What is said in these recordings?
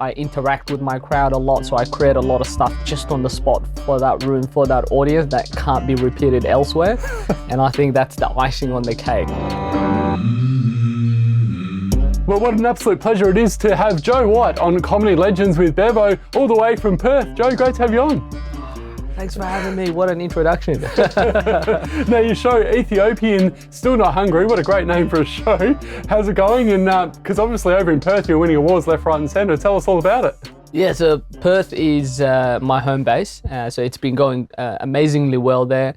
I interact with my crowd a lot, so I create a lot of stuff just on the spot for that room, for that audience that can't be repeated elsewhere. And I think that's the icing on the cake. Well, what an absolute pleasure it is to have Joe White on Comedy Legends with Bevo, all the way from Perth. Joe, great to have you on. Thanks for having me. What an introduction. Now, your show, Ethiopian, Still Not Hungry. What a great name for a show. How's it going? And because obviously over in Perth, you're winning awards left, right and centre. Tell us all about it. Yeah, so Perth is my home base. So it's been going amazingly well there.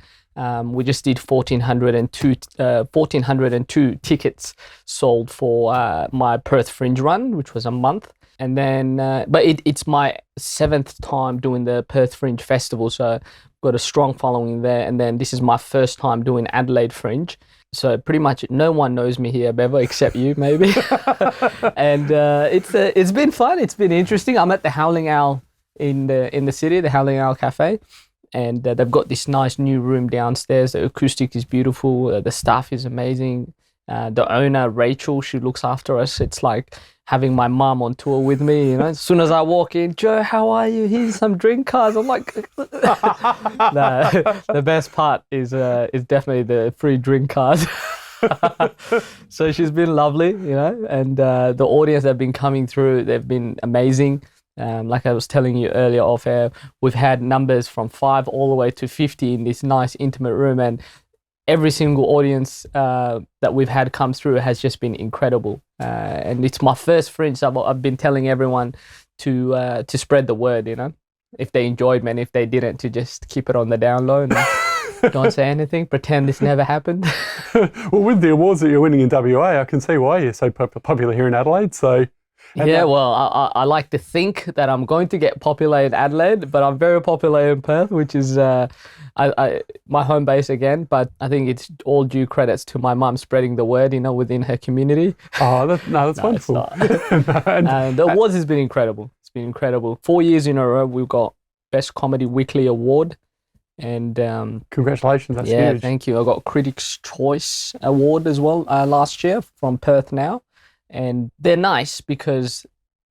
We just did 1,402 tickets sold for my Perth Fringe run, which was a month. And then, but it's my 7th time doing the Perth Fringe Festival, so I've got a strong following there. And then this is my first time doing Adelaide Fringe. So pretty much no one knows me here, Bevo, except you, maybe. And it's been fun. It's been interesting. I'm at the Howling Owl in the city, the Helena Cafe. And they've got this nice new room downstairs. The acoustic is beautiful. The staff is amazing. The owner, Rachel, she looks after us. It's like having my mum on tour with me. You know, as soon as I walk in, Joe, how are you? Here's some drink cards. I'm like, the best part is definitely the free drink cards. So she's been lovely, you know, and the audience that have been coming through, they've been amazing. Like I was telling you earlier off air, we've had numbers from 5 all the way to 50 in this nice intimate room, and every single audience that we've had come through has just been incredible. And it's my first Fringe, so I've been telling everyone to spread the word, you know, if they enjoyed me, and if they didn't, to just keep it on the down low and don't say anything, pretend this never happened. Well, with the awards that you're winning in WA, I can see why you're so popular here in Adelaide. So. Yeah, well, I like to think that I'm going to get popular in Adelaide, but I'm very popular in Perth, which is my home base again. But I think it's all due credits to my mum spreading the word, you know, within her community. Oh, that's wonderful. And the awards has been incredible. It's been incredible. 4 years in a row, we've got Best Comedy Weekly Award. And congratulations, that's yeah, huge. Thank you. I got Critics' Choice Award as well last year from Perth Now. And they're nice because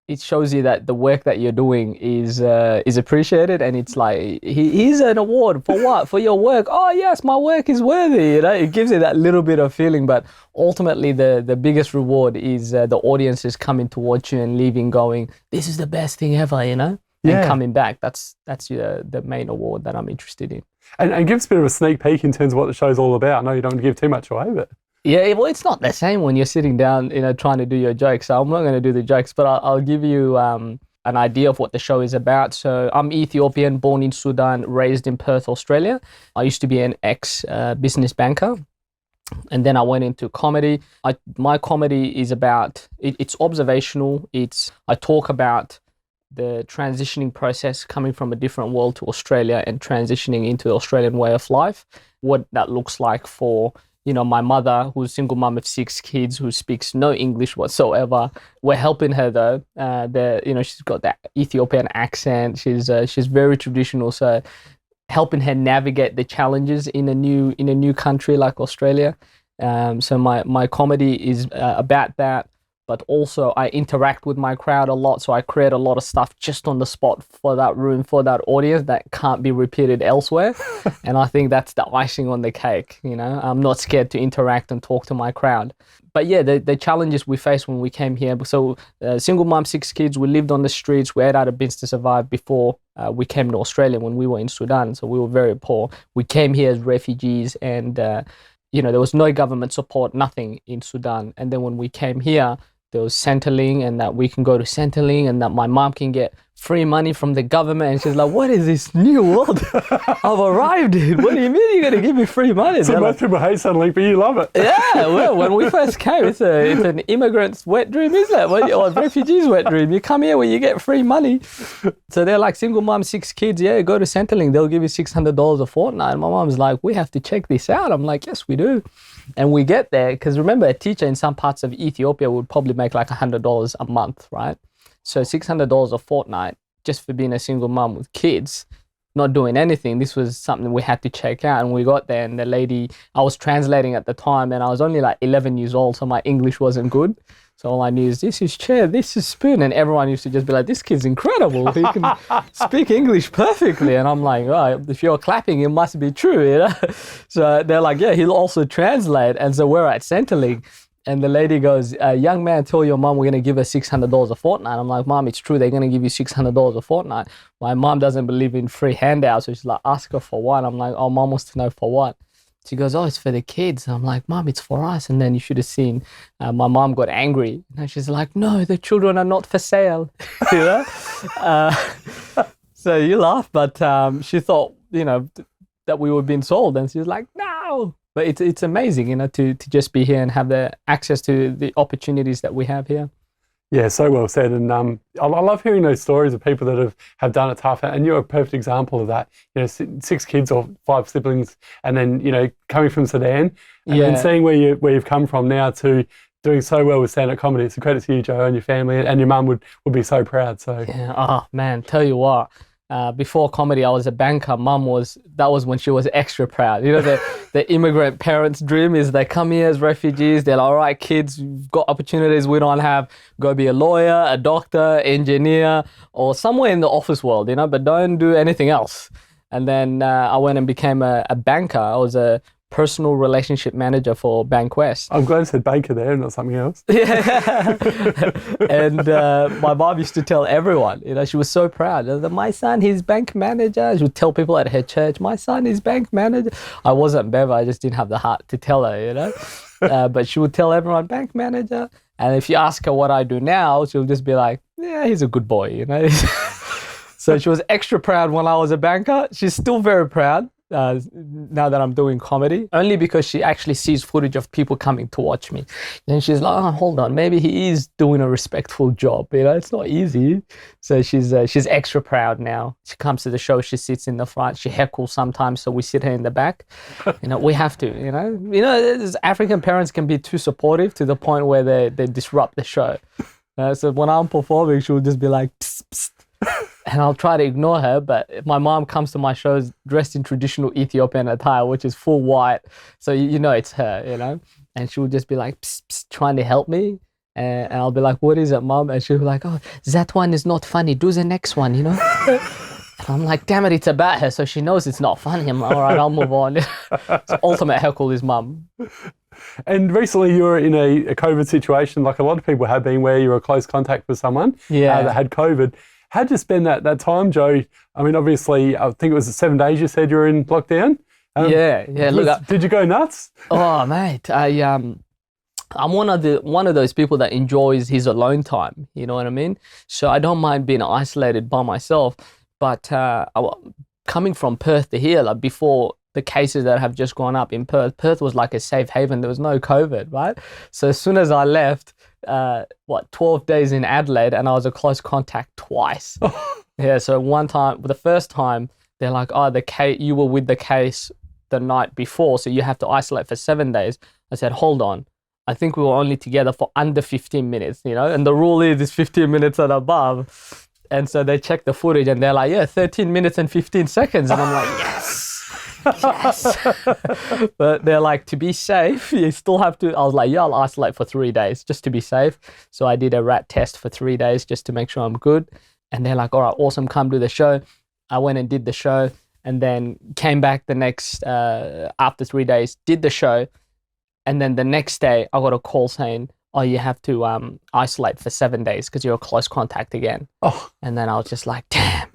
it shows you that the work that you're doing is appreciated, and it's like, here's an award for what? For your work. Oh yes, my work is worthy. You know, it gives you that little bit of feeling, but ultimately the biggest reward is the audiences coming towards you and leaving going, this is the best thing ever, you know, and coming back. That's the main award that I'm interested in. And give us a bit of a sneak peek in terms of what the show's all about. I know you don't want to give too much away, but. Yeah, well, it's not the same when you're sitting down, you know, trying to do your jokes. So I'm not going to do the jokes, but I'll give you an idea of what the show is about. So I'm Ethiopian, born in Sudan, raised in Perth, Australia. I used to be an ex-business banker, and then I went into comedy. My comedy is about, it's observational. I talk about the transitioning process, coming from a different world to Australia and transitioning into the Australian way of life, what that looks like for, you know, my mother, who's a single mom of 6 kids, who speaks no English whatsoever. We're helping her though. You know, she's got that Ethiopian accent. She's very traditional, so helping her navigate the challenges in a new country like Australia. So my comedy is about that. But also I interact with my crowd a lot, so I create a lot of stuff just on the spot for that room, for that audience that can't be repeated elsewhere. And I think that's the icing on the cake, you know. I'm not scared to interact and talk to my crowd. But yeah, the challenges we faced when we came here. So single mom, 6 kids, we lived on the streets, we ate out of bins to survive before we came to Australia when we were in Sudan. So we were very poor. We came here as refugees, and you know, there was no government support, nothing in Sudan. And then when we came here, there was Centrelink, and that we can go to Centrelink, and that my mom can get free money from the government. And she's like, what is this new world I've arrived in? What do you mean you're going to give me free money? So most people hate Centrelink, but you love it. Yeah, well, when we first came, it's an immigrant's wet dream, isn't it? Or a refugee's wet dream. You come here where you get free money. So they're like, single mom, 6 kids, yeah, go to Centrelink. They'll give you $600 a fortnight. And my mom's like, we have to check this out. I'm like, yes, we do. And we get there, because remember, a teacher in some parts of Ethiopia would probably make like $100 a month, right? So $600 a fortnight just for being a single mom with kids, not doing anything. This was something we had to check out. And we got there, and the lady, I was translating at the time, and I was only like 11 years old, so my English wasn't good. So all I knew is this is chair, this is spoon. And everyone used to just be like, this kid's incredible. He can speak English perfectly. And I'm like, oh, if you're clapping, it must be true, you know? So they're like, yeah, he'll also translate. And so we're at Centrelink. And the lady goes, young man, tell your mom we're going to give her $600 a fortnight. I'm like, Mom, it's true. They're going to give you $600 a fortnight. My mom doesn't believe in free handouts. So she's like, ask her for what? I'm like, oh, Mom wants to know for what? She goes, oh, it's for the kids. I'm like, Mom, it's for us. And then you should have seen my mom got angry. And she's like, no, the children are not for sale. You know? So you laugh, but she thought, you know, that we were being sold. And she was like, no. But it's amazing, you know, to just be here and have the access to the opportunities that we have here. Yeah, so well said. And I love hearing those stories of people that have done it tough. And you're a perfect example of that. You know, 6 kids or 5 siblings, and then, you know, coming from Sudan and then seeing where you've come from now to doing so well with stand-up comedy. It's a credit to you, Joe, and your family, and your mum would be so proud. So yeah, oh man, tell you what. Before comedy, I was a banker. That was when she was extra proud. You know, the immigrant parents' dream is they come here as refugees. They're like, all right, kids, you've got opportunities we don't have. Go be a lawyer, a doctor, engineer, or somewhere in the office world, you know, but don't do anything else. And then I went and became a banker. I was a personal relationship manager for Bank West. I'm glad I said banker there, not something else. Yeah. And my mom used to tell everyone, you know, she was so proud. My son, he's bank manager. She would tell people at her church, my son is bank manager. I wasn't Bev, I just didn't have the heart to tell her, you know. But she would tell everyone, bank manager. And if you ask her what I do now, she'll just be like, yeah, he's a good boy, you know. So she was extra proud when I was a banker. She's still very proud. Now that I'm doing comedy, only because she actually sees footage of people coming to watch me. Then she's like, oh, hold on, maybe he is doing a respectful job. You know, it's not easy. So she's extra proud now. She comes to the show, she sits in the front, she heckles sometimes, so we sit her in the back. You know, we have to, you know, African parents can be too supportive to the point where they disrupt the show. So when I'm performing, she'll just be like, psst, psst. And I'll try to ignore her, but my mom comes to my shows dressed in traditional Ethiopian attire, which is full white. So you know it's her, you know? And she'll just be like, psst, psst, trying to help me. And I'll be like, what is it, Mom? And she'll be like, oh, that one is not funny. Do the next one, you know? And I'm like, damn it, it's about her. So she knows it's not funny. I'm like, all right, I'll move on. So ultimate heckle is Mum. And recently you were in a COVID situation, like a lot of people have been, where you were a close contact with someone that had COVID. How'd you spend that time, Joe? I mean, obviously, I think it was 7 days you said you were in lockdown. Yeah. Look, did you go nuts? Oh, mate, I'm one of those people that enjoys his alone time. You know what I mean? So I don't mind being isolated by myself. But coming from Perth to here, like before the cases that have just gone up in Perth was like a safe haven. There was no COVID, right? So as soon as I left, 12 days in Adelaide, and I was a close contact twice. Yeah, so one time, the first time, they're like, oh, you were with the case the night before, so you have to isolate for 7 days. I said, hold on, I think we were only together for under 15 minutes, you know, and the rule is 15 minutes and above. And so they check the footage and they're like, yeah, 13 minutes and 15 seconds. And I'm like, yes. But they're like, to be safe, you still have to. I was like, yeah, I'll isolate for 3 days just to be safe. So I did a rat test for 3 days just to make sure I'm good. And they're like, all right, awesome, come do the show. I went and did the show and then came back the next, after 3 days, did the show. And then the next day I got a call saying, oh, you have to isolate for 7 days because you're a close contact again. Oh. And then I was just like, damn.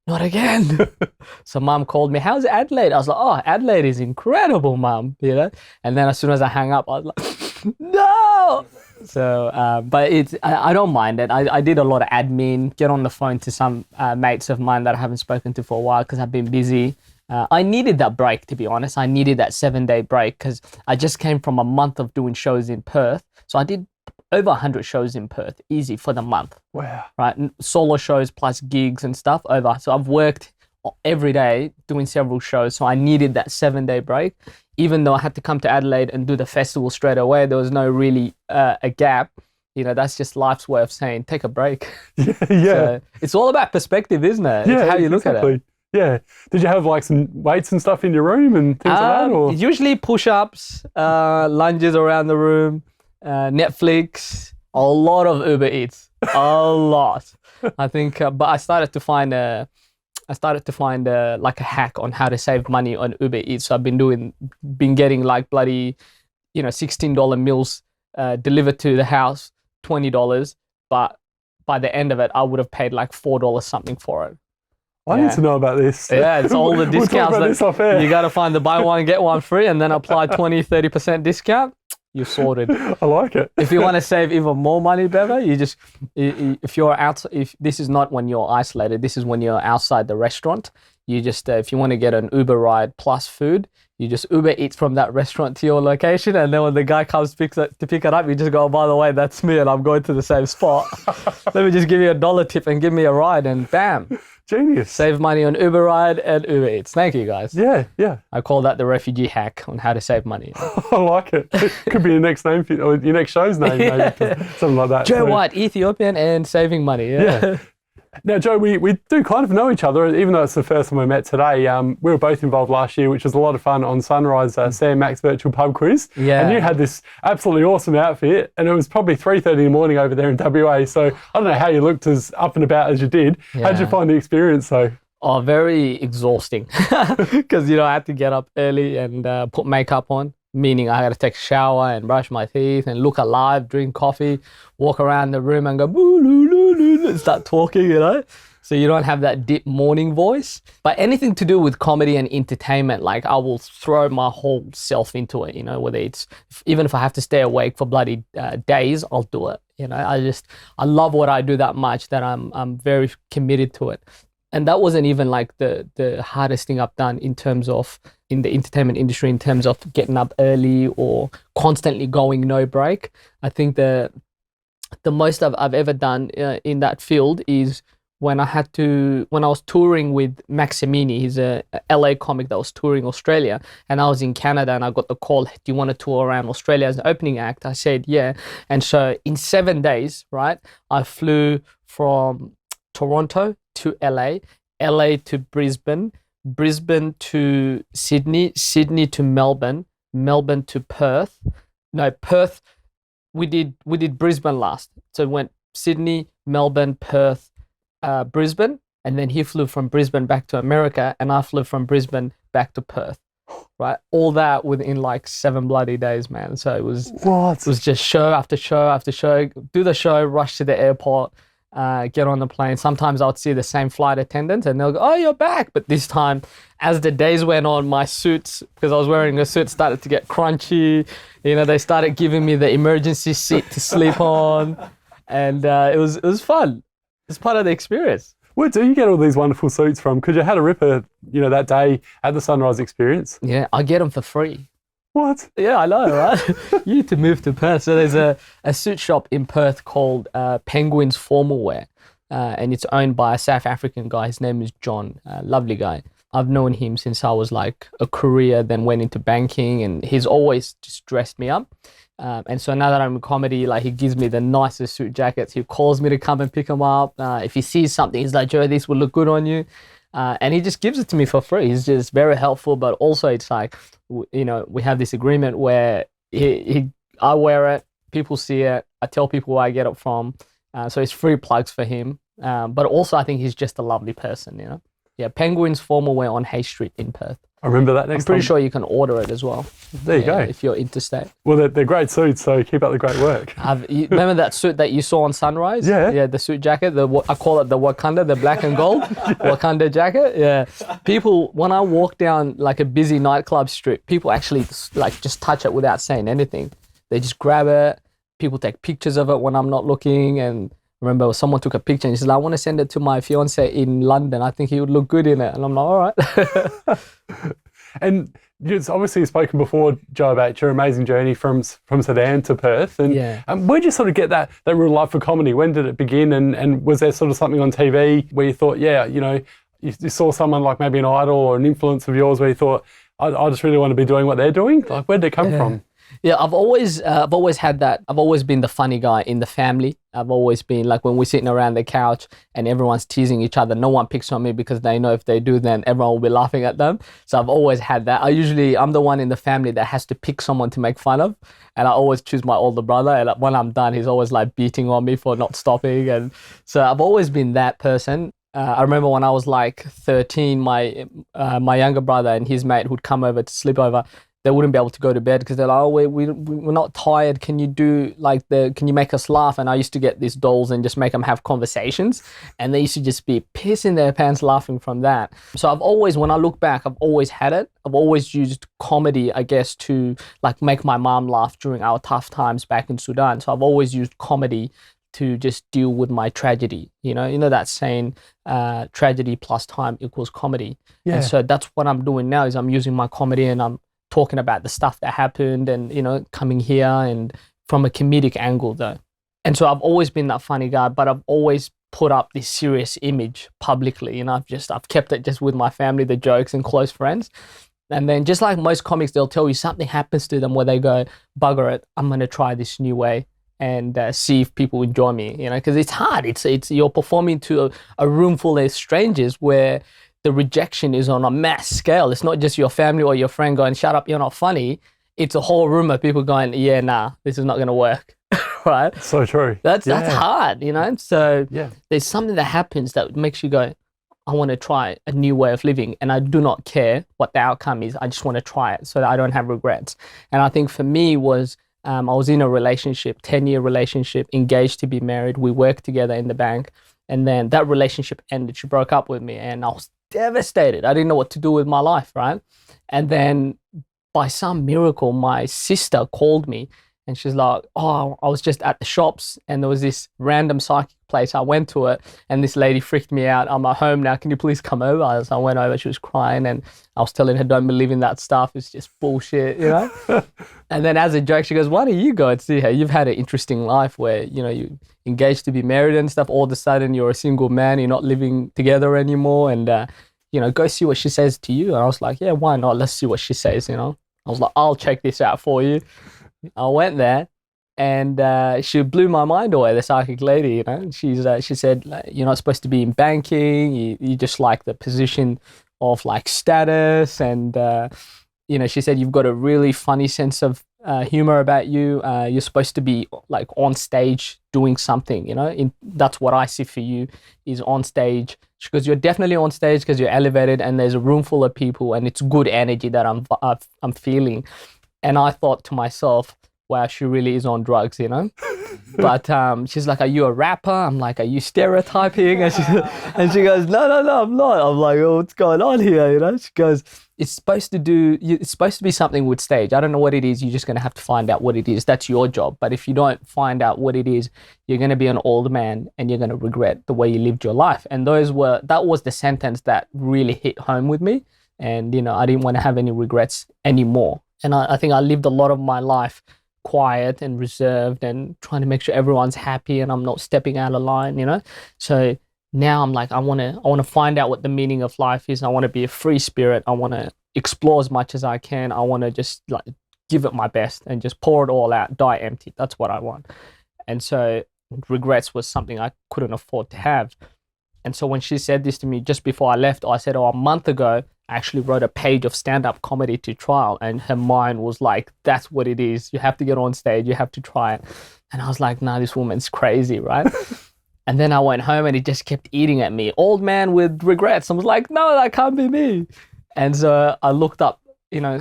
Not again. So Mum called me, how's Adelaide? I was like, oh, Adelaide is incredible, Mum, you know? And then as soon as I hang up, I was like, no. So, but I don't mind it. I did a lot of admin, get on the phone to some mates of mine that I haven't spoken to for a while because I've been busy. I needed that break, to be honest. I needed that 7-day break because I just came from a month of doing shows in Perth. So I did over 100 shows in Perth, easy for the month. Wow. Right, and solo shows plus gigs and stuff over. So I've worked every day doing several shows. So I needed that 7-day break. Even though I had to come to Adelaide and do the festival straight away, there was no really a gap. You know, that's just life's way of saying, take a break. Yeah. So it's all about perspective, isn't it? Yeah, it's how you look at it. Yeah. Did you have like some weights and stuff in your room and things like that? Or? Usually push-ups, lunges around the room. Netflix, a lot of Uber Eats, a lot. I think, but I started to find like a hack on how to save money on Uber Eats. So I've been getting like bloody, $16 meals delivered to the house, $20, but by the end of it, I would have paid like $4 something for it. I need to know about this. Yeah, it's all the discounts. We'll talk about this off air. You got to find the buy one, get one free, and then apply 20-30% discount. You're sorted. I like it. If you want to save even more money, Bevo, if you're out, if this is not when you're isolated, this is when you're outside the restaurant. You just, if you want to get an Uber ride plus food, you just Uber Eats from that restaurant to your location, and then when the guy comes to pick it up, you just go, oh, by the way, that's me, and I'm going to the same spot. Let me just give you $1 tip and give me a ride, and bam. Genius. Save money on Uber ride and Uber Eats. Thank you, guys. Yeah. I call that the refugee hack on how to save money. I like it. Could be your next name or your next show's name, maybe, something like that. Joe White, Ethiopian and saving money. Yeah. Now, Joe, we do kind of know each other, even though it's the first time we met today. We were both involved last year, which was a lot of fun on Sunrise, Sam Max Virtual Pub Quiz. Yeah. And you had this absolutely awesome outfit, and it was probably 3:30 in the morning over there in WA. So I don't know how you looked as up and about as you did. Yeah. How did you find the experience, though? Oh, very exhausting because, I had to get up early and put makeup on, meaning I had to take a shower and brush my teeth and look alive, drink coffee, walk around the room and go, boo, loo, loo, loo, and start talking, So you don't have that deep morning voice. But anything to do with comedy and entertainment, like I will throw my whole self into it, whether it's, even if I have to stay awake for bloody days, I'll do it. I love what I do that much that I'm very committed to it. And that wasn't even like the hardest thing I've done in the entertainment industry, in terms of getting up early or constantly going no break. I think the most I've ever done in that field is when I was touring with Maximini. He's a LA comic that was touring Australia, and I was in Canada, and I got the call, do you want to tour around Australia as an opening act? I said, yeah. And so in 7 days, right, I flew from Toronto to LA to Brisbane to Sydney to Melbourne to Perth. No, Perth, we did Brisbane last. So we went Sydney, Melbourne, Perth, Brisbane, and then he flew from Brisbane back to America, and I flew from Brisbane back to Perth. Right, all that within like 7 bloody days, man. So it was just show after show after show. Do the show, rush to the airport, get on the plane. Sometimes I would see the same flight attendant and they'll go, oh, you're back. But this time, as the days went on, my suits, because I was wearing a suit, started to get crunchy. They started giving me the emergency seat to sleep on. And it was fun. It's part of the experience. Where do you get all these wonderful suits from? Because you had a ripper, that day at the Sunrise experience. Yeah, I get them for free. What? Yeah, I know, right? You need to move to Perth. So there's a suit shop in Perth called Penguins Formal Wear, and it's owned by a South African guy. His name is John, lovely guy. I've known him since I was like a career, then went into banking, and he's always just dressed me up. And so now that I'm in comedy, like he gives me the nicest suit jackets. He calls me to come and pick them up. If he sees something, he's like, Joe, this will look good on you. And he just gives it to me for free. He's just very helpful, but also it's like, we have this agreement where I wear it, people see it, I tell people where I get it from. So it's free plugs for him. But also I think he's just a lovely person, Yeah, Penguins Formal Wear on Hay Street in Perth. I remember that next time. I'm pretty sure you can order it as well. There you go. If you're interstate. Well, they're great suits, so keep up the great work. You remember that suit that you saw on Sunrise? Yeah. Yeah, the suit jacket. I call it the Wakanda, the black and gold Wakanda jacket. Yeah. People, when I walk down like a busy nightclub street, people actually like just touch it without saying anything. They just grab it. People take pictures of it when I'm not looking. And remember, someone took a picture and he said, I want to send it to my fiance in London. I think he would look good in it. And I'm like, all right. And you've obviously spoken before, Joe, about your amazing journey from Sudan to Perth. And where did you sort of get that real love for comedy? When did it begin? And was there sort of something on TV where you thought, you saw someone like maybe an idol or an influence of yours where you thought, I just really want to be doing what they're doing? Like, where did it come from? Yeah, I've always had that. I've always been the funny guy in the family. I've always been like, when we're sitting around the couch and everyone's teasing each other, no one picks on me because they know if they do, then everyone will be laughing at them. So I've always had that. I'm the one in the family that has to pick someone to make fun of. And I always choose my older brother. And when I'm done, he's always like beating on me for not stopping. And so I've always been that person. I remember when I was like 13, my younger brother and his mate would come over to sleep over. They wouldn't be able to go to bed because they're like, oh, we're not tired. Can you make us laugh? And I used to get these dolls and just make them have conversations. And they used to just be pissing their pants laughing from that. So I've always, when I look back, I've always had it. I've always used comedy, I guess, to like make my mom laugh during our tough times back in Sudan. So I've always used comedy to just deal with my tragedy. You know that saying, tragedy plus time equals comedy. Yeah. And so that's what I'm doing now, is I'm using my comedy and I'm talking about the stuff that happened and, coming here and from a comedic angle though. And so I've always been that funny guy, but I've always put up this serious image publicly. I've kept it just with my family, the jokes and close friends. And then just like most comics, they'll tell you something happens to them where they go, bugger it, I'm going to try this new way and see if people enjoy me, because it's hard. It's you're performing to a room full of strangers where the rejection is on a mass scale. It's not just your family or your friend going, shut up, you're not funny. It's a whole room of people going, yeah, nah, this is not going to work. Right? So true. That's hard, So there's something that happens that makes you go, I want to try a new way of living. And I do not care what the outcome is. I just want to try it so that I don't have regrets. And I think for me was, I was in a relationship, 10-year relationship, engaged to be married. We worked together in the bank. And then that relationship ended. She broke up with me and I was devastated. I didn't know what to do with my life, right? And then by some miracle, my sister called me and she's like, oh, I was just at the shops and there was this random psychic place. I went to it and this lady freaked me out. I'm at home now. Can you please come over? So I went over. She was crying and I was telling her, don't believe in that stuff. It's just bullshit, And then as a joke, she goes, why don't you go and see her? You've had an interesting life where, you engaged to be married and stuff. All of a sudden, you're a single man. You're not living together anymore. And, go see what she says to you. And I was like, yeah, why not? Let's see what she says, I was like, I'll check this out for you. I went there and she blew my mind away, the psychic lady, she said, like, you're not supposed to be in banking. You just like the position of like status. And, she said, you've got a really funny sense of humor about you. You're supposed to be like on stage doing something, that's what I see for you is on stage. She goes, you're definitely on stage because you're elevated and there's a room full of people and it's good energy that I'm feeling. And I thought to myself, wow, she really is on drugs, But she's like, are you a rapper? I'm like, are you stereotyping? And she goes, no, I'm not. I'm like, oh, what's going on here? She goes, it's supposed to be something with stage. I don't know what it is. You're just going to have to find out what it is. That's your job. But if you don't find out what it is, you're going to be an old man and you're going to regret the way you lived your life. And that was the sentence that really hit home with me. And, I didn't want to have any regrets anymore. And I think I lived a lot of my life quiet and reserved and trying to make sure everyone's happy and I'm not stepping out of line, So now I'm like, I want to find out what the meaning of life is. I want to be a free spirit. I want to explore as much as I can. I want to just like give it my best and just pour it all out, die empty. That's what I want. And so regrets was something I couldn't afford to have. And so when she said this to me just before I left, I said, a month ago, I actually wrote a page of stand-up comedy to trial. And her mind was like, that's what it is. You have to get on stage. You have to try it. And I was like, nah, this woman's crazy, right? And then I went home and it just kept eating at me. Old man with regrets. I was like, no, that can't be me. And so I looked up,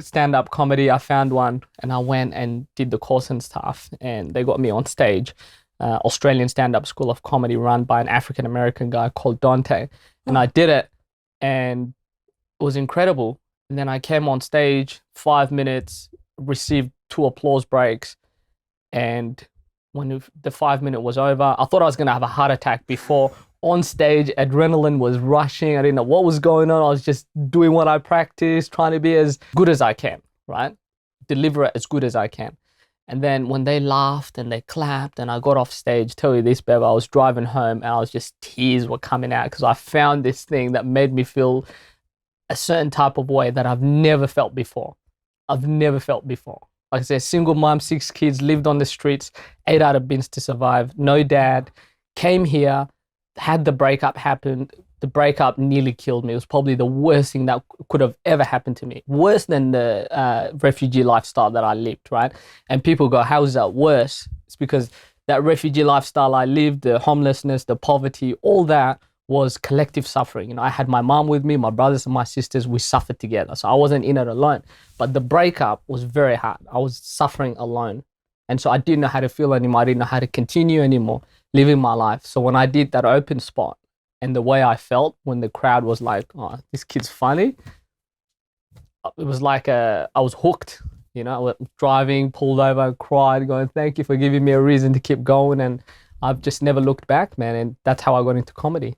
stand-up comedy. I found one and I went and did the course and stuff. And they got me on stage. Australian stand-up school of comedy run by an African-American guy called Dante. And I did it and it was incredible. And then I came on stage, 5 minutes, received 2 applause breaks. And when the 5 minute was over, I thought I was going to have a heart attack before. On stage, adrenaline was rushing. I didn't know what was going on. I was just doing what I practiced, trying to be as good as I can, right? Deliver it as good as I can. And then when they laughed and they clapped and I got off stage, tell you this, Bev, I was driving home and I was just, tears were coming out because I found this thing that made me feel a certain type of way that I've never felt before. Like I said, single mom, 6 kids, lived on the streets, ate out of bins to survive, no dad, came here, had the breakup happen. The breakup nearly killed me. It was probably the worst thing that could have ever happened to me. Worse than the refugee lifestyle that I lived, right? And people go, how is that worse? It's because that refugee lifestyle I lived, the homelessness, the poverty, all that was collective suffering. You know, I had my mom with me, my brothers and my sisters, we suffered together. So I wasn't in it alone. But the breakup was very hard. I was suffering alone. And so I didn't know how to feel anymore. I didn't know how to continue anymore living my life. So when I did that open spot and the way I felt when the crowd was like, oh, this kid's funny, it was like I was hooked. You know, I was driving, pulled over, and cried, going, thank you for giving me a reason to keep going. And I've just never looked back, man. And that's how I got into comedy.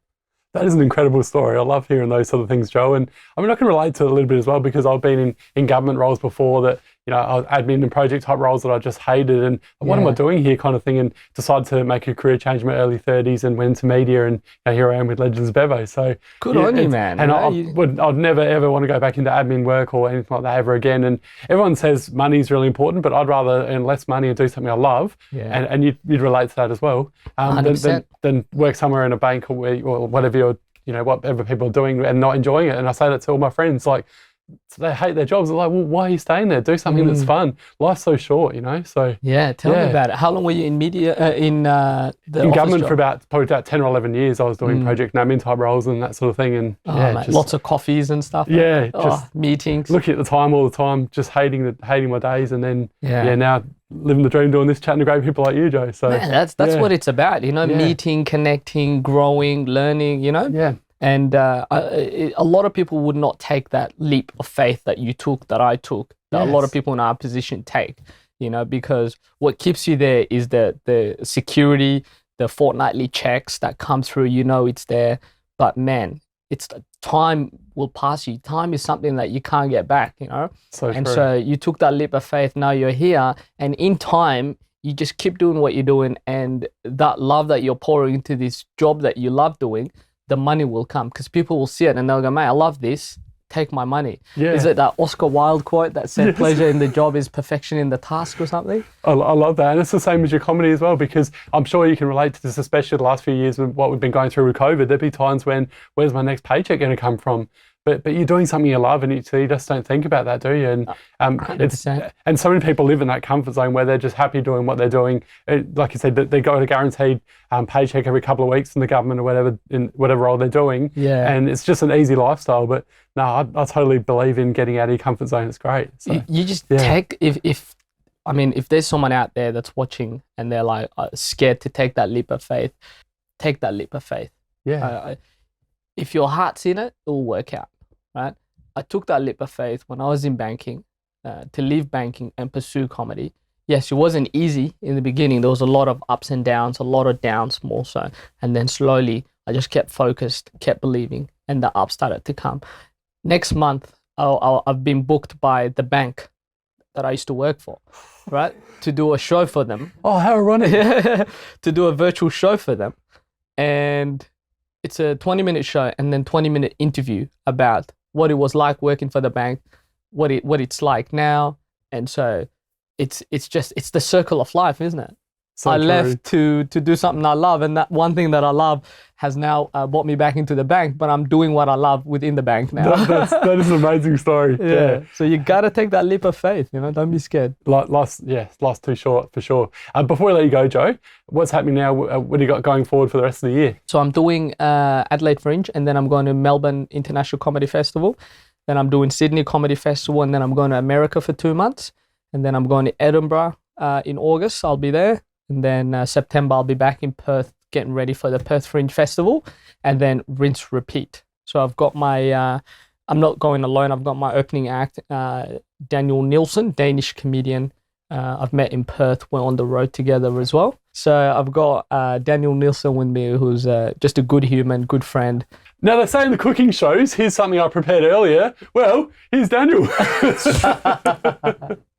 That is an incredible story. I love hearing those sort of things, Joe. And I mean, I can relate to it a little bit as well because I've been in government roles before that, you know, I was admin and project type roles that I just hated. And what am I doing here kind of thing? And decided to make a career change in my early 30s and went into media. And you know, here I am with Legends Bevo. So good on you, man. And I'd never, ever want to go back into admin work or anything like that ever again. And everyone says money is really important, but I'd rather earn less money and do something I love. Yeah. And you'd relate to that as well. 100%. Than work somewhere in a bank or whatever you're, you know, whatever people are doing and not enjoying it. And I say that to all my friends, like, they hate their jobs. They're like, well, why are you staying there? Do something that's fun. Life's so short, you know? So yeah, tell me about it. How long were you in media, in government job? For probably about 10 or 11 years. I was doing project and admin type roles and that sort of thing. And lots of coffees and stuff. Yeah, just meetings. Looking at the time all the time, just hating my days. And then now living the dream, doing this, chatting to great people like you, Joe. So man, that's what it's about, you know, meeting, connecting, growing, learning, you know? Yeah. And a lot of people would not take that leap of faith that you took, that I took, that a lot of people in our position take, you know, because what keeps you there is the security, the fortnightly checks that come through, you know, it's there. But man, it's time will pass you. Time is something that you can't get back, you know. So you took that leap of faith. Now you're here, and in time, you just keep doing what you're doing, and that love that you're pouring into this job that you love doing, the money will come because people will see it and they'll go, mate, I love this. Take my money. Yeah. Is it that Oscar Wilde quote that said pleasure in the job is perfection in the task or something? I love that. And it's the same as your comedy as well, because I'm sure you can relate to this, especially the last few years with what we've been going through with COVID. There'd be times when, where's my next paycheck going to come from? But you're doing something you love, and you just don't think about that, do you? And 100%. And so many people live in that comfort zone where they're just happy doing what they're doing. Like you said, they got a guaranteed paycheck every couple of weeks from the government or whatever, in whatever role they're doing. Yeah. And it's just an easy lifestyle. But no, I totally believe in getting out of your comfort zone. It's great. So, you just take if there's someone out there that's watching and they're like scared to take that leap of faith, take that leap of faith. Yeah. If your heart's in it, it will work out. Right, I took that leap of faith when I was in banking, to leave banking and pursue comedy. Yes, it wasn't easy in the beginning. There was a lot of ups and downs, a lot of downs more so. And then slowly, I just kept focused, kept believing, and the ups started to come. Next month, I've been booked by the bank that I used to work for, right, to do a show for them. Oh, how ironic. To do a virtual show for them. And it's a 20-minute show and then 20-minute interview about what it was like working for the bank, what it's like now. And so it's the circle of life, isn't it? So I left to do something I love, and that one thing that I love has now brought me back into the bank, but I'm doing what I love within the bank now. That is an amazing story. Yeah. So you got to take that leap of faith, you know, don't be scared. Life's too short for sure. Before we let you go, Joe, what's happening now? What do you got going forward for the rest of the year? So I'm doing Adelaide Fringe, and then I'm going to Melbourne International Comedy Festival. Then I'm doing Sydney Comedy Festival, and then I'm going to America for 2 months. And then I'm going to Edinburgh in August. I'll be there. And then September, I'll be back in Perth, getting ready for the Perth Fringe Festival, and then rinse, repeat. So I've got my, I'm not going alone. I've got my opening act, Daniel Nielsen, Danish comedian. I've met in Perth. We're on the road together as well. So I've got Daniel Nielsen with me, who's just a good human, good friend. Now, they're saying the cooking shows. Here's something I prepared earlier. Well, here's Daniel.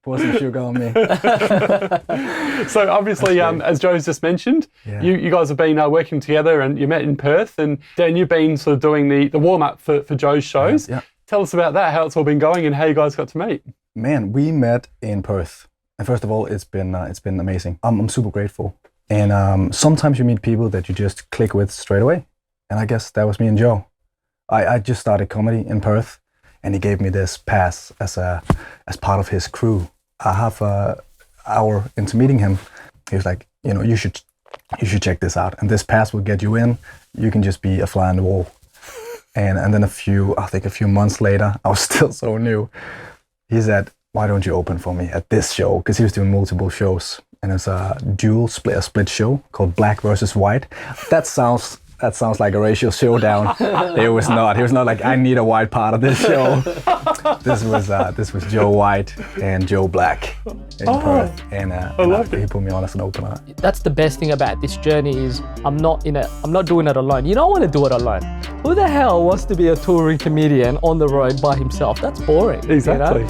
Pour some sugar on me. So obviously, as Joe's just mentioned, you guys have been working together, and you met in Perth. And Dan, you've been sort of doing the warm-up for Joe's shows. Yeah. Tell us about that, how it's all been going and how you guys got to meet. Man, we met in Perth. And first of all, it's been amazing. I'm super grateful. And sometimes you meet people that you just click with straight away. And I guess that was me and Joe. I just started comedy in Perth, and he gave me this pass as part of his crew. A half hour into meeting him, he was like, you should check this out. And this pass will get you in. You can just be a fly on the wall. And then a few months later, I was still so new. He said, why don't you open for me at this show? Because he was doing multiple shows. And it's a split show called Black versus White. That sounds like a racial showdown. It was not. He was not like, I need a white part of this show. This was Joe White and Joe Black in Perth, and he put me on as an opener. That's the best thing about this journey is I'm not doing it alone. You don't want to do it alone. Who the hell wants to be a touring comedian on the road by himself? That's boring. Exactly.